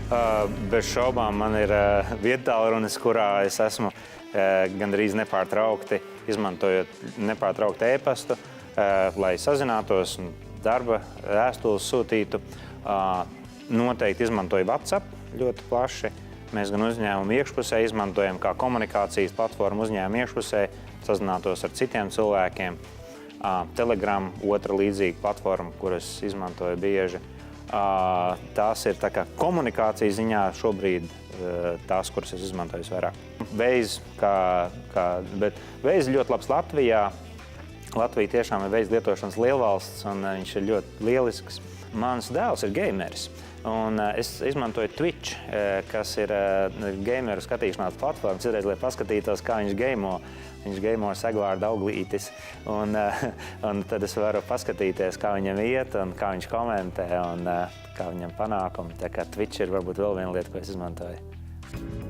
Bez šaubām man ir viedtālrunis, kurā es esmu gandrīz nepārtraukti, izmantojot nepārtraukti e-pastu, lai sazinātos un darba vēstules sūtītu. Noteikti izmantoju WhatsApp ļoti plaši. Mēs gan uzņēmumu iekšpusē izmantojam kā komunikācijas platformu uzņēmumu iekšpusē, sazinātos ar citiem cilvēkiem. Telegram, otra līdzīga platforma, kuras izmantoju bieži. Tās ir tā kā komunikācijas ziņā šobrīd tās, kuras es izmantoju vairāk. Waze, bet Waze ļoti labs Latvijā. Latvija tiešām ir Waze lietošanas lielvalsts, un viņš ir ļoti lielisks. Mans dēls ir gameris, un es izmantoju Twitch, kas ir gameru skatīšanās platforma. Citreiz, lai paskatītos, kā viņš gaimo. Viņš gaimo ar Segvārdu Auglītis, un tad es varu paskatīties, kā viņam iet, un kā viņš komentē, un kā viņam panākumi. Tā kā Twitch ir varbūt vēl viena lieta, ko es izmantoju.